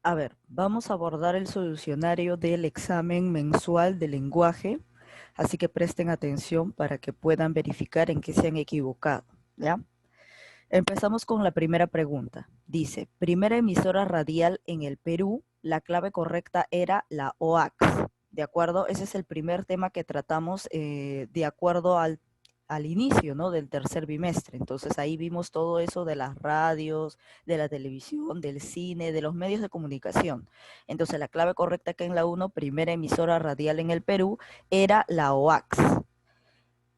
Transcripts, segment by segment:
A ver, vamos a abordar el solucionario del examen mensual de lenguaje, así que presten atención para que puedan verificar en qué se han equivocado, ¿ya? Empezamos con la primera pregunta. Dice, primera emisora radial en el Perú, la clave correcta era la OAX, ¿de acuerdo? Ese es el primer tema que tratamos de acuerdo al inicio, ¿no? Del tercer bimestre. Entonces ahí vimos todo eso de las radios, de la televisión, del cine, de los medios de comunicación. Entonces la clave correcta que en la 1, primera emisora radial en el Perú, era la OAX.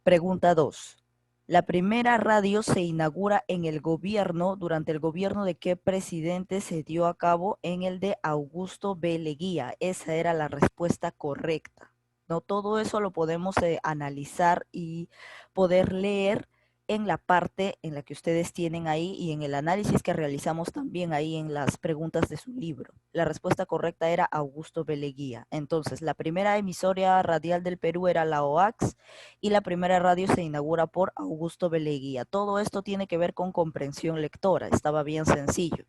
Pregunta 2. La primera radio se inaugura en el gobierno, durante el gobierno de qué presidente se dio a cabo en el de Augusto B. Leguía. Esa era la respuesta correcta. No, todo eso lo podemos analizar y poder leer en la parte en la que ustedes tienen ahí y en el análisis que realizamos también ahí en las preguntas de su libro. La respuesta correcta era Augusto B. Leguía. Entonces, la primera emisora radial del Perú era la OAX y la primera radio se inaugura por Augusto B. Leguía. Todo esto tiene que ver con comprensión lectora, estaba bien sencillo.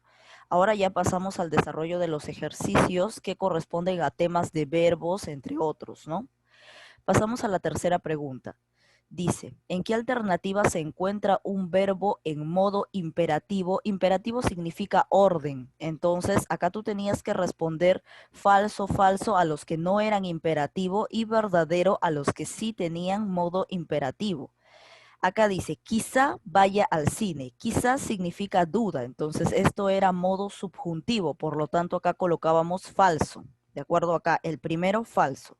Ahora ya pasamos al desarrollo de los ejercicios que corresponden a temas de verbos, entre otros, ¿no? Pasamos a la tercera pregunta. Dice, ¿en qué alternativa se encuentra un verbo en modo imperativo? Imperativo significa orden. Entonces, acá tú tenías que responder falso, falso a los que no eran imperativo y verdadero a los que sí tenían modo imperativo. Acá dice, quizá vaya al cine. Quizá significa duda. Entonces, esto era modo subjuntivo. Por lo tanto, acá colocábamos falso. ¿De acuerdo? Acá, el primero, falso.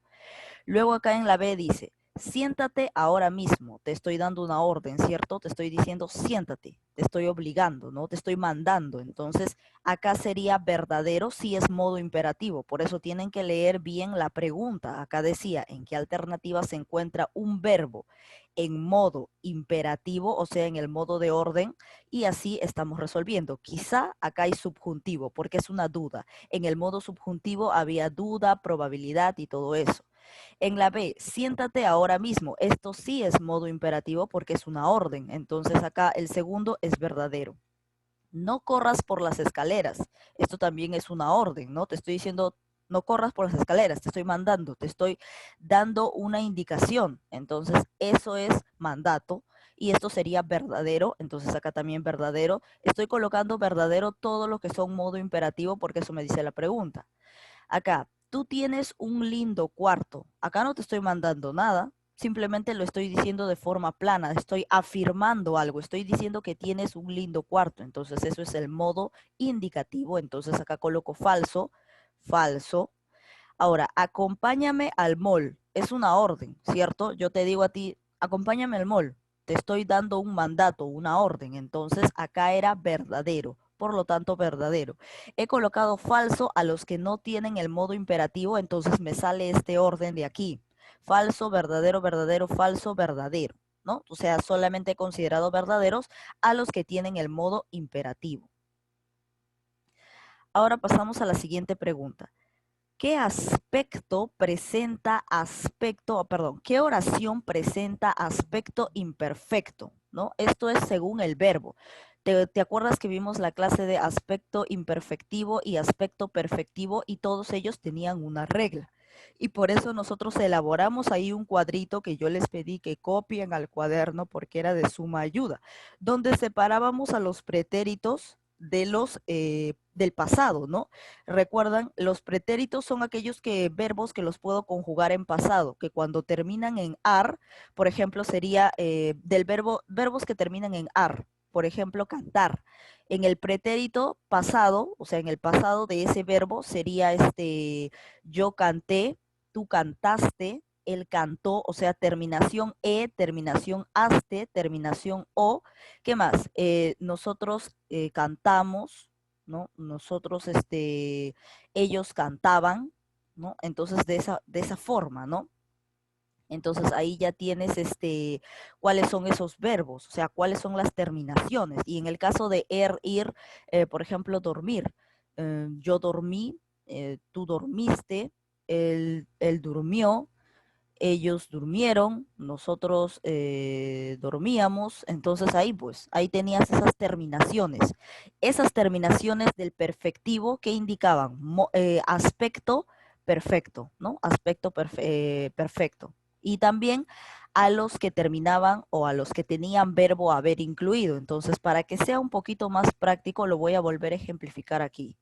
Luego acá en la B dice, siéntate ahora mismo, te estoy dando una orden, ¿cierto? Te estoy diciendo siéntate, te estoy obligando, ¿no? Te estoy mandando. Entonces, acá sería verdadero si es modo imperativo. Por eso tienen que leer bien la pregunta. Acá decía, ¿en qué alternativa se encuentra un verbo en modo imperativo, o sea, en el modo de orden? Y así estamos resolviendo. Quizá acá hay subjuntivo, porque es una duda. En el modo subjuntivo había duda, probabilidad y todo eso. En la B, siéntate ahora mismo. Esto sí es modo imperativo porque es una orden. Entonces acá el segundo es verdadero. No corras por las escaleras. Esto también es una orden, ¿no? Te estoy diciendo, no corras por las escaleras, te estoy mandando, te estoy dando una indicación. Entonces, eso es mandato y esto sería verdadero. Entonces, acá también verdadero. Estoy colocando verdadero todo lo que son modo imperativo porque eso me dice la pregunta. Acá, tú tienes un lindo cuarto. Acá no te estoy mandando nada, simplemente lo estoy diciendo de forma plana, estoy afirmando algo, estoy diciendo que tienes un lindo cuarto. Entonces eso es el modo indicativo. Entonces acá coloco falso, falso. Ahora, acompáñame al mall. Es una orden, ¿cierto? Yo te digo a ti, acompáñame al mall. Te estoy dando un mandato, una orden. Entonces, acá era verdadero. Por lo tanto, verdadero. He colocado falso a los que no tienen el modo imperativo, entonces me sale este orden de aquí. Falso, verdadero, verdadero, falso, verdadero, ¿no? O sea, solamente he considerado verdaderos a los que tienen el modo imperativo. Ahora pasamos a la siguiente pregunta. ¿Qué aspecto presenta aspecto, perdón, qué oración presenta aspecto imperfecto? ¿No? Esto es según el verbo. ¿Te acuerdas que vimos la clase de aspecto imperfectivo y aspecto perfectivo y todos ellos tenían una regla? Y por eso nosotros elaboramos ahí un cuadrito que yo les pedí que copien al cuaderno porque era de suma ayuda, donde separábamos a los pretéritos de los del pasado, ¿no? Recuerdan, los pretéritos son aquellos verbos que los puedo conjugar en pasado, que cuando terminan en ar, por ejemplo, sería verbos que terminan en ar, por ejemplo, cantar. En el pretérito pasado, o sea, en el pasado de ese verbo sería yo canté, tú cantaste, él cantó, o sea, terminación e, terminación aste, terminación o. ¿Qué más? Nosotros cantamos, ¿no? Nosotros, ellos cantaban, ¿no? Entonces, de esa forma, ¿no? Entonces ahí ya tienes cuáles son esos verbos, o sea, cuáles son las terminaciones. Y en el caso de ir, por ejemplo, dormir. Yo dormí, tú dormiste, él durmió, ellos durmieron, nosotros dormíamos, entonces ahí pues, ahí tenías esas terminaciones. Esas terminaciones del perfectivo que indicaban aspecto perfecto, ¿no? Aspecto perfecto. Y también a los que terminaban o a los que tenían verbo haber incluido. Entonces, para que sea un poquito más práctico, lo voy a volver a ejemplificar aquí.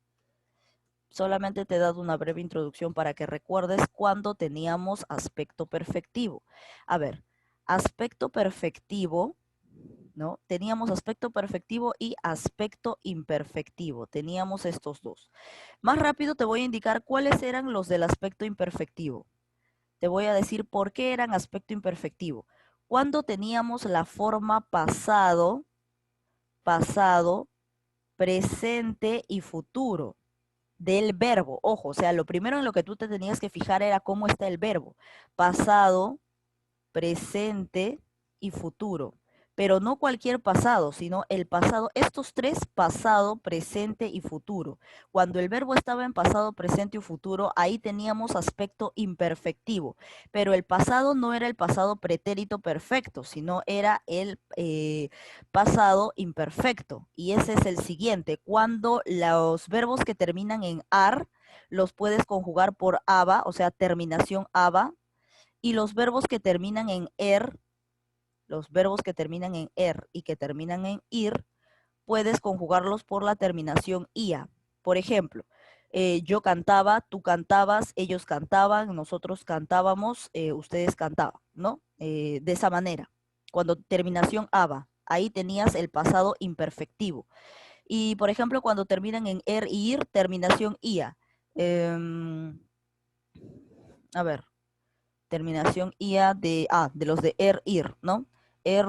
Solamente te he dado una breve introducción para que recuerdes cuando teníamos aspecto perfectivo. A ver, aspecto perfectivo, ¿no? Teníamos aspecto perfectivo y aspecto imperfectivo. Teníamos estos dos. Más rápido te voy a indicar cuáles eran los del aspecto imperfectivo. Te voy a decir por qué eran aspecto imperfectivo. Cuando teníamos la forma pasado, pasado, presente y futuro del verbo. Ojo, o sea, lo primero en lo que tú te tenías que fijar era cómo está el verbo. Pasado, presente y futuro. Pero no cualquier pasado, sino el pasado, estos tres, pasado, presente y futuro. Cuando el verbo estaba en pasado, presente y futuro, ahí teníamos aspecto imperfectivo. Pero el pasado no era el pasado pretérito perfecto, sino era el pasado imperfecto. Y ese es el siguiente. Cuando los verbos que terminan en ar, los puedes conjugar por aba, o sea, terminación aba, y los verbos que terminan en los verbos que terminan en y que terminan en ir, puedes conjugarlos por la terminación ia. Por ejemplo, yo cantaba, tú cantabas, ellos cantaban, nosotros cantábamos, ustedes cantaban, ¿no? De esa manera. Cuando terminación aba, ahí tenías el pasado imperfectivo. Y por ejemplo, cuando terminan en y ir, terminación ia. A ver, terminación ia de los de ir, ¿no?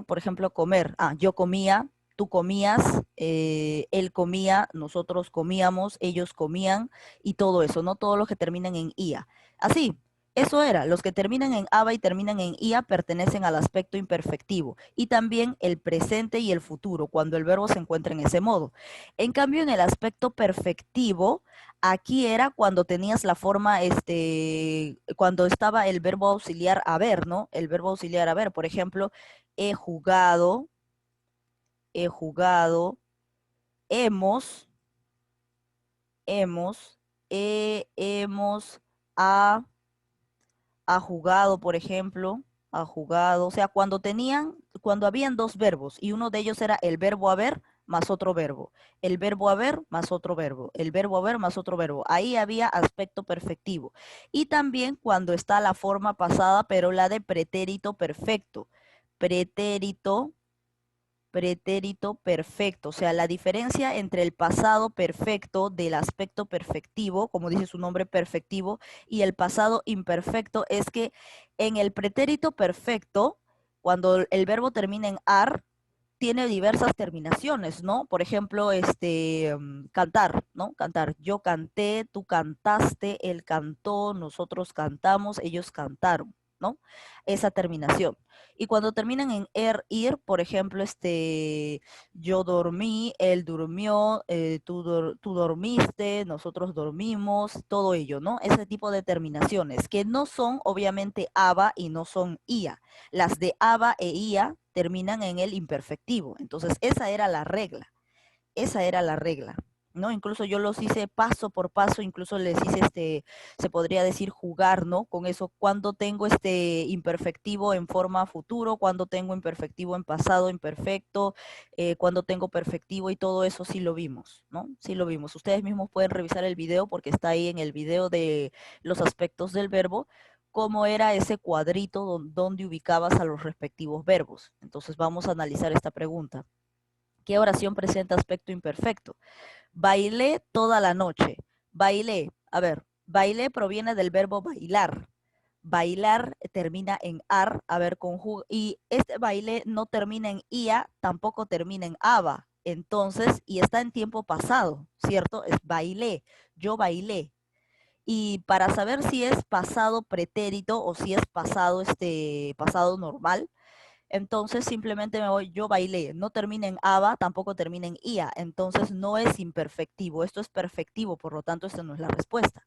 Por ejemplo, comer. Yo comía, tú comías, él comía, nosotros comíamos, ellos comían y todo eso, ¿no? Todos los que terminan en ia. Así, eso era. Los que terminan en aba y terminan en ia pertenecen al aspecto imperfectivo y también el presente y el futuro, cuando el verbo se encuentra en ese modo. En cambio, en el aspecto perfectivo, aquí era cuando tenías la forma, cuando estaba el verbo auxiliar haber, ¿no? El verbo auxiliar haber, por ejemplo, he jugado, hemos, hemos, hemos, ha, ha jugado, por ejemplo, ha jugado, o sea, cuando habían dos verbos y uno de ellos era el verbo haber más otro verbo, el verbo haber más otro verbo, el verbo haber más otro verbo, ahí había aspecto perfectivo. Y también cuando está la forma pasada, pero la de pretérito perfecto, pretérito pretérito perfecto, o sea, la diferencia entre el pasado perfecto del aspecto perfectivo, como dice su nombre perfectivo, y el pasado imperfecto es que en el pretérito perfecto, cuando el verbo termina en ar, tiene diversas terminaciones, ¿no? Por ejemplo, cantar, ¿no? Cantar. Yo canté, tú cantaste, él cantó, nosotros cantamos, ellos cantaron, ¿no? Esa terminación. Y cuando terminan en ir, por ejemplo, yo dormí, él durmió, tú dormiste, nosotros dormimos, todo ello, ¿no? Ese tipo de terminaciones que no son obviamente aba y no son ia. Las de aba e ia terminan en el imperfectivo. Entonces, esa era la regla, ¿no? Incluso yo los hice paso por paso, incluso les hice se podría decir jugar, ¿no? Con eso, cuando tengo este imperfectivo en forma futuro, cuando tengo imperfectivo en pasado imperfecto, cuando tengo perfectivo y todo eso sí lo vimos, ¿no? Sí lo vimos. Ustedes mismos pueden revisar el video porque está ahí en el video de los aspectos del verbo, cómo era ese cuadrito donde ubicabas a los respectivos verbos. Entonces vamos a analizar esta pregunta. ¿Qué oración presenta aspecto imperfecto? Bailé toda la noche. Bailé. A ver, bailé proviene del verbo bailar. Bailar termina en ar, a ver, y este baile no termina en ia, tampoco termina en aba. Entonces, y está en tiempo pasado, ¿cierto? Es bailé, yo bailé. Y para saber si es pasado pretérito o si es pasado, pasado normal, entonces simplemente me voy, yo bailé, no termina en aba, tampoco termina en ia, entonces no es imperfectivo, esto es perfectivo, por lo tanto esta no es la respuesta.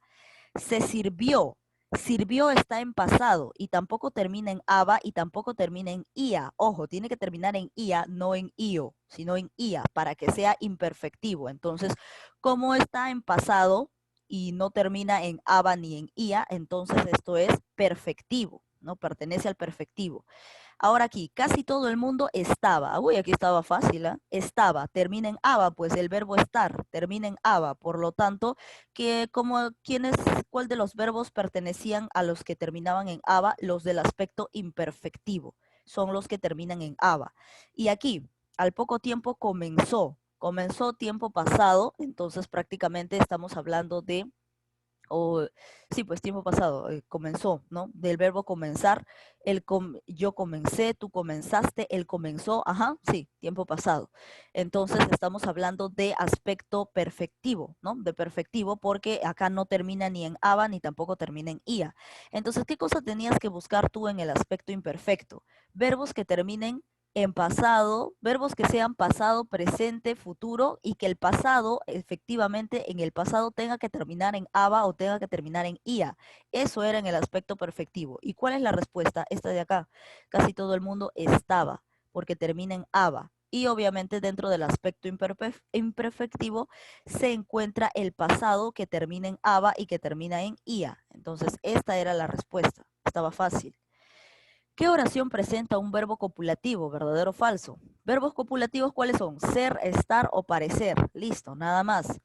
Se sirvió, Sirvió está en pasado y tampoco termina en aba y tampoco termina en ia. Ojo, tiene que terminar en ia, no en io, sino en ia, para que sea imperfectivo. Entonces, como está en pasado y no termina en aba ni en ia, entonces esto es perfectivo, ¿no? Pertenece al perfectivo. Ahora aquí, casi todo el mundo estaba. Uy, aquí estaba fácil, ¿eh? Estaba, termina en aba, pues el verbo estar termina en aba. Por lo tanto, ¿cuál de los verbos pertenecían a los que terminaban en aba? Los del aspecto imperfectivo. Son los que terminan en aba. Y aquí, al poco tiempo comenzó tiempo pasado, entonces prácticamente estamos hablando de o sí, pues tiempo pasado, comenzó, ¿no? Del verbo comenzar, yo comencé, tú comenzaste, él comenzó, ajá, sí, tiempo pasado. Entonces estamos hablando de aspecto perfectivo, ¿no? De perfectivo porque acá no termina ni en aba ni tampoco termina en ia. Entonces, ¿qué cosa tenías que buscar tú en el aspecto imperfecto? Verbos que terminen en pasado, verbos que sean pasado, presente, futuro y que el pasado, efectivamente, en el pasado tenga que terminar en aba o tenga que terminar en ia. Eso era en el aspecto perfectivo. ¿Y cuál es la respuesta? Esta de acá. Casi todo el mundo estaba, porque termina en aba. Y obviamente dentro del aspecto imperfectivo se encuentra el pasado que termina en aba y que termina en ia. Entonces, esta era la respuesta. Estaba fácil. ¿Qué oración presenta un verbo copulativo, verdadero o falso? Verbos copulativos, ¿cuáles son? Ser, estar o parecer. Listo, nada más.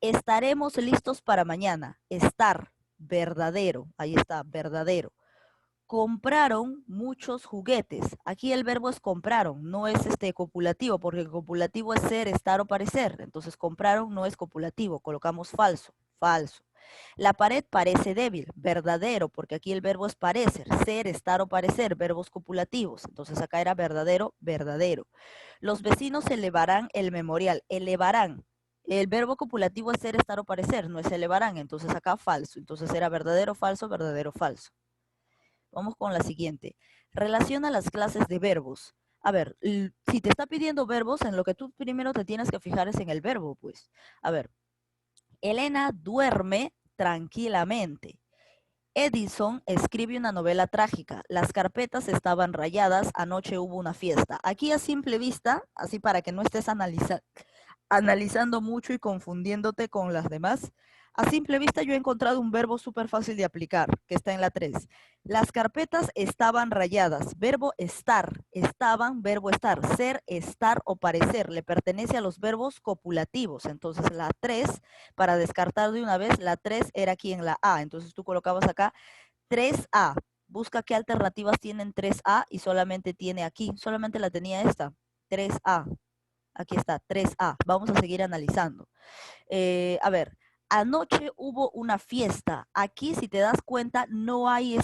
Estaremos listos para mañana. Estar, verdadero. Ahí está, verdadero. Compraron muchos juguetes. Aquí el verbo es compraron, no es copulativo, porque el copulativo es ser, estar o parecer. Entonces, compraron no es copulativo. Colocamos falso, falso. La pared parece débil, verdadero, porque aquí el verbo es parecer, ser, estar o parecer, verbos copulativos. Entonces acá era verdadero, verdadero. Los vecinos elevarán el memorial, elevarán. El verbo copulativo es ser, estar o parecer, no es elevarán, entonces acá falso. Entonces era verdadero, falso, verdadero, falso. Vamos con la siguiente. Relaciona las clases de verbos. A ver, si te está pidiendo verbos, en lo que tú primero te tienes que fijar es en el verbo, pues. A ver, Elena duerme tranquilamente. Edison escribe una novela trágica. Las carpetas estaban rayadas. Anoche hubo una fiesta. Aquí a simple vista, así para que no estés analizando mucho y confundiéndote con las demás, a simple vista yo he encontrado un verbo súper fácil de aplicar, que está en la 3. Las carpetas estaban rayadas. Verbo estar. Estaban, verbo estar. Ser, estar o parecer. Le pertenece a los verbos copulativos. Entonces la 3, para descartar de una vez, la 3 era aquí en la A. Entonces tú colocabas acá 3A. Busca qué alternativas tienen 3A y solamente tiene aquí. Solamente la tenía esta. 3A. Aquí está, 3A. Vamos a seguir analizando. A ver, anoche hubo una fiesta. Aquí, si te das cuenta, no hay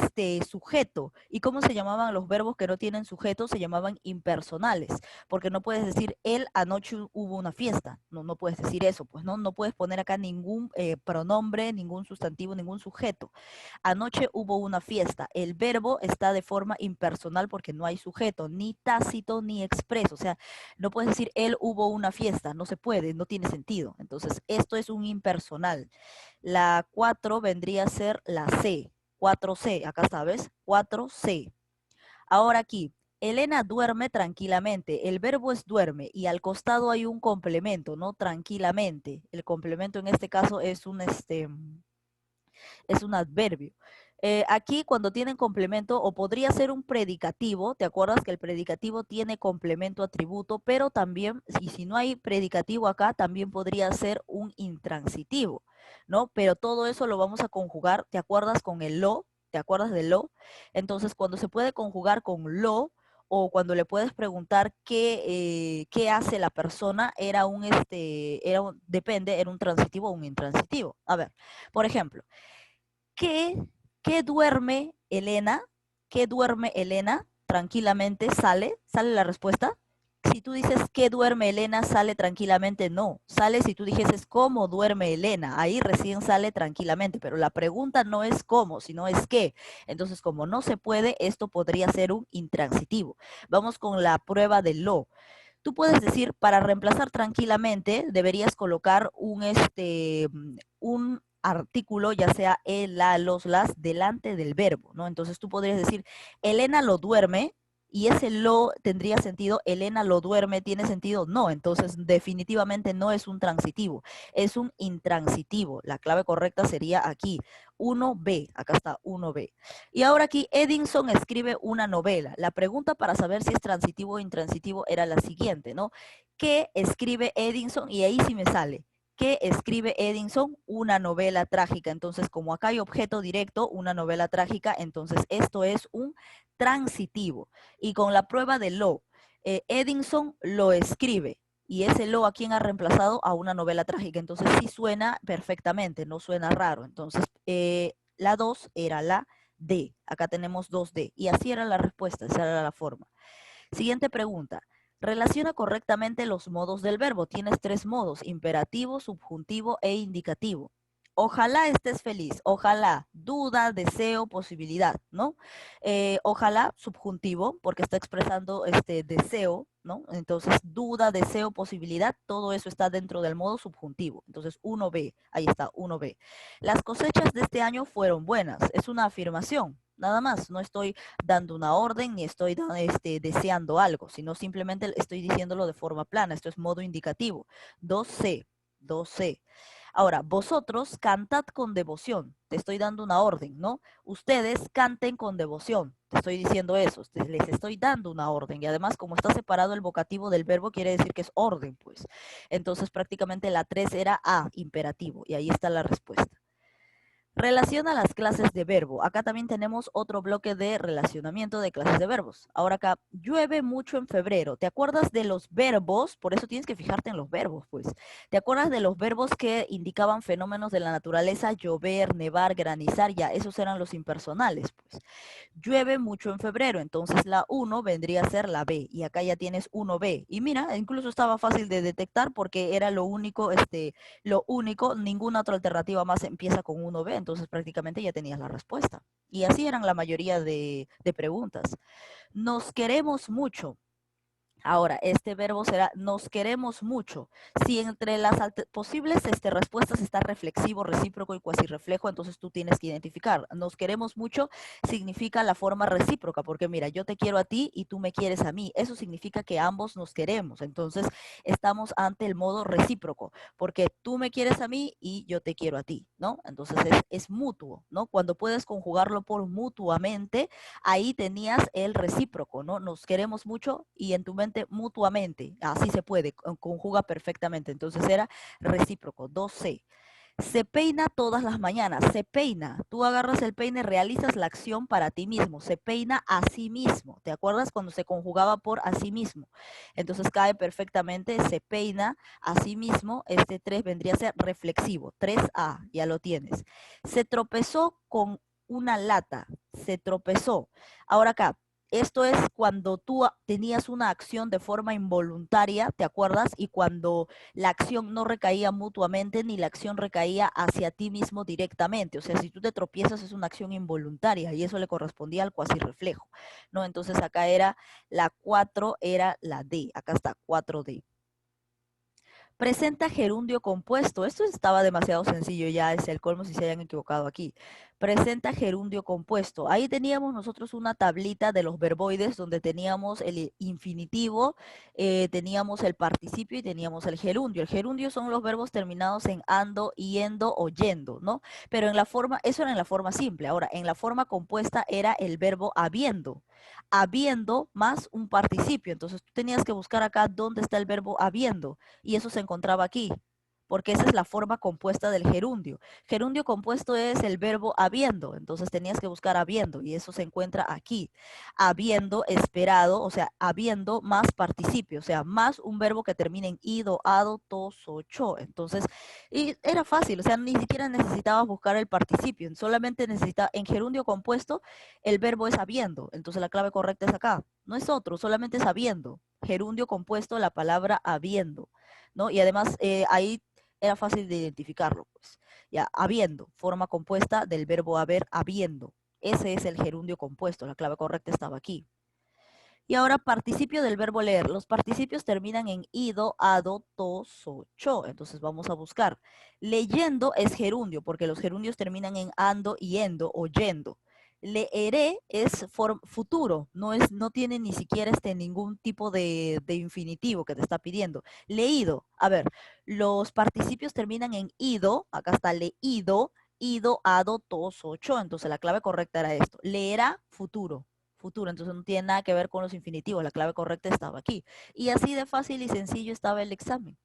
sujeto. ¿Y cómo se llamaban los verbos que no tienen sujeto? Se llamaban impersonales, porque no puedes decir él anoche hubo una fiesta. No, no puedes decir eso, pues no puedes poner acá ningún pronombre, ningún sustantivo, ningún sujeto. Anoche hubo una fiesta. El verbo está de forma impersonal porque no hay sujeto, ni tácito ni expreso. O sea, no puedes decir él hubo una fiesta, no se puede, no tiene sentido. Entonces, esto es un impersonal. La 4 vendría a ser la C. 4C, acá sabes, 4C. Ahora aquí, Elena duerme tranquilamente. El verbo es duerme y al costado hay un complemento, ¿no? Tranquilamente. El complemento en este caso es un adverbio. Aquí cuando tienen complemento o podría ser un predicativo, ¿te acuerdas que el predicativo tiene complemento atributo, pero también, y si no hay predicativo acá, también podría ser un intransitivo, ¿no? Pero todo eso lo vamos a conjugar, ¿te acuerdas con el lo? ¿Te acuerdas del lo? Entonces, cuando se puede conjugar con lo, o cuando le puedes preguntar qué hace la persona, depende, era un transitivo o un intransitivo. A ver, por ejemplo, ¿Qué, qué duerme Elena? ¿Qué duerme Elena? Tranquilamente sale la respuesta. Si tú dices ¿qué duerme Elena? Sale tranquilamente, no. Sale si tú dijeses ¿cómo duerme Elena? Ahí recién sale tranquilamente, pero la pregunta no es cómo, sino es qué. Entonces, como no se puede, esto podría ser un intransitivo. Vamos con la prueba de lo. Tú puedes decir, para reemplazar tranquilamente, deberías colocar un artículo, ya sea el, la, los, las, delante del verbo, ¿no? Entonces tú podrías decir, Elena lo duerme, y ese lo tendría sentido, Elena lo duerme, ¿tiene sentido? No, entonces definitivamente no es un transitivo, es un intransitivo. La clave correcta sería aquí, 1B, acá está 1B. Y ahora aquí Edinson escribe una novela. La pregunta para saber si es transitivo o intransitivo era la siguiente, ¿no? ¿Qué escribe Edinson? Y ahí sí me sale. ¿Qué escribe Edinson? Una novela trágica. Entonces, como acá hay objeto directo, una novela trágica, entonces esto es un transitivo. Y con la prueba de lo, Edinson lo escribe. Y ese lo a quién ha reemplazado a una novela trágica. Entonces sí suena perfectamente, no suena raro. Entonces la 2 era la D. Acá tenemos 2D. Y así era la respuesta, esa era la forma. Siguiente pregunta. Relaciona correctamente los modos del verbo. Tienes tres modos, imperativo, subjuntivo e indicativo. Ojalá estés feliz, ojalá, duda, deseo, posibilidad, ¿no? Ojalá, subjuntivo, porque está expresando este deseo, ¿no? Entonces, duda, deseo, posibilidad, todo eso está dentro del modo subjuntivo. Entonces, 1B, ahí está, 1B. Las cosechas de este año fueron buenas, es una afirmación, nada más, no estoy dando una orden ni estoy deseando algo, sino simplemente estoy diciéndolo de forma plana, esto es modo indicativo. 2C, 2C. Ahora, vosotros cantad con devoción, te estoy dando una orden, ¿no? Ustedes canten con devoción, te estoy diciendo eso, les estoy dando una orden y además como está separado el vocativo del verbo quiere decir que es orden, pues. Entonces prácticamente la 3 era A, imperativo, y ahí está la respuesta. Relaciona las clases de verbo. Acá también tenemos otro bloque de relacionamiento de clases de verbos. Ahora acá, llueve mucho en febrero. ¿Te acuerdas de los verbos? Por eso tienes que fijarte en los verbos, pues. ¿Te acuerdas de los verbos que indicaban fenómenos de la naturaleza? Llover, nevar, granizar, ya, esos eran los impersonales, pues. Llueve mucho en febrero, entonces la 1 vendría a ser la B, y acá ya tienes 1B. Y mira, incluso estaba fácil de detectar porque era lo único, ninguna otra alternativa más empieza con 1B, entonces prácticamente ya tenías la respuesta. Y así eran la mayoría de preguntas. Nos queremos mucho. Ahora, este verbo será nos queremos mucho. Si entre las posibles respuestas está reflexivo, recíproco y cuasi reflejo, entonces tú tienes que identificar. Nos queremos mucho significa la forma recíproca, porque mira, yo te quiero a ti y tú me quieres a mí. Eso significa que ambos nos queremos. Entonces, estamos ante el modo recíproco, porque tú me quieres a mí y yo te quiero a ti, ¿no? Entonces, es mutuo, ¿no? Cuando puedes conjugarlo por mutuamente, ahí tenías el recíproco, ¿no? Nos queremos mucho y en tu mente mutuamente, así se puede, conjuga perfectamente. Entonces era recíproco, 2C. Se peina todas las mañanas, se peina. Tú agarras el peine, realizas la acción para ti mismo, se peina a sí mismo. ¿Te acuerdas cuando se conjugaba por a sí mismo? Entonces cae perfectamente, se peina a sí mismo. Este 3 vendría a ser reflexivo, 3A, ya lo tienes. Se tropezó con una lata, se tropezó. Ahora acá, esto es cuando tú tenías una acción de forma involuntaria, ¿te acuerdas? Y cuando la acción no recaía mutuamente ni la acción recaía hacia ti mismo directamente. O sea, si tú te tropiezas es una acción involuntaria y eso le correspondía al cuasi reflejo, ¿no? Entonces acá era la 4, era la D. Acá está 4D. Presenta gerundio compuesto. Esto estaba demasiado sencillo, ya es el colmo si se hayan equivocado aquí. Presenta gerundio compuesto. Ahí teníamos nosotros una tablita de los verboides donde teníamos el infinitivo, teníamos el participio y teníamos el gerundio. El gerundio son los verbos terminados en ando, yendo o yendo, ¿no? Pero en la forma, eso era en la forma simple. Ahora, en la forma compuesta era el verbo habiendo. Habiendo más un participio. Entonces tú tenías que buscar acá dónde está el verbo habiendo y eso se encontraba aquí, porque esa es la forma compuesta del gerundio. Gerundio compuesto es el verbo habiendo, entonces tenías que buscar habiendo y eso se encuentra aquí. Habiendo, esperado, o sea, habiendo más participio, o sea, más un verbo que termine en ido, ado, tos o cho. Entonces, y era fácil, o sea, ni siquiera necesitabas buscar el participio, solamente necesitaba, en gerundio compuesto, el verbo es habiendo, entonces la clave correcta es acá, no es otro, solamente es habiendo. Gerundio compuesto, la palabra habiendo, ¿no? Y además ahí era fácil de identificarlo, pues. Ya, habiendo, forma compuesta del verbo haber, habiendo. Ese es el gerundio compuesto, la clave correcta estaba aquí. Y ahora participio del verbo leer. Los participios terminan en ido, ado, to, so, cho. Entonces vamos a buscar. Leyendo es gerundio, porque los gerundios terminan en ando, yendo o yendo. Leeré es futuro, no tiene ni siquiera ningún tipo de infinitivo que te está pidiendo. Leído, a ver, los participios terminan en ido, acá está leído, ido, ado, to, so, cho. Entonces la clave correcta era esto. Leerá, futuro, futuro. Entonces no tiene nada que ver con los infinitivos. La clave correcta estaba aquí. Y así de fácil y sencillo estaba el examen.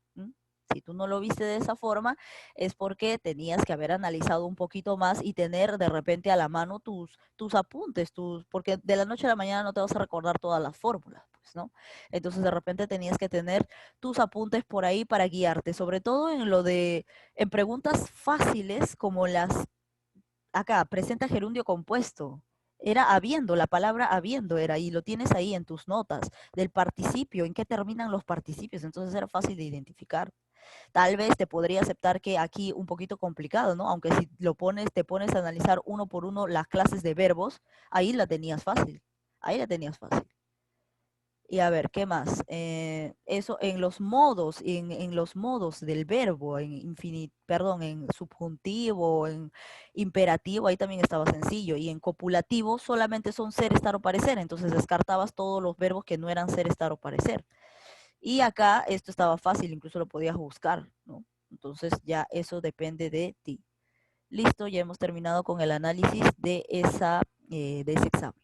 Si tú no lo viste de esa forma, es porque tenías que haber analizado un poquito más y tener de repente a la mano tus apuntes, porque de la noche a la mañana no te vas a recordar todas las fórmulas, pues, ¿no? Entonces de repente tenías que tener tus apuntes por ahí para guiarte, sobre todo en preguntas fáciles como acá, presenta gerundio compuesto. Era habiendo, la palabra habiendo era, y lo tienes ahí en tus notas, del participio, en qué terminan los participios, entonces era fácil de identificar. Tal vez te podría aceptar que aquí un poquito complicado, ¿no? Aunque si te pones a analizar uno por uno las clases de verbos, ahí la tenías fácil, ahí la tenías fácil. Y a ver, ¿qué más? Eso en los modos del verbo, en subjuntivo, en imperativo, ahí también estaba sencillo. Y en copulativo solamente son ser, estar o parecer. Entonces descartabas todos los verbos que no eran ser, estar o parecer. Y acá esto estaba fácil, incluso lo podías buscar, ¿no? Entonces ya eso depende de ti. Listo, ya hemos terminado con el análisis de ese examen.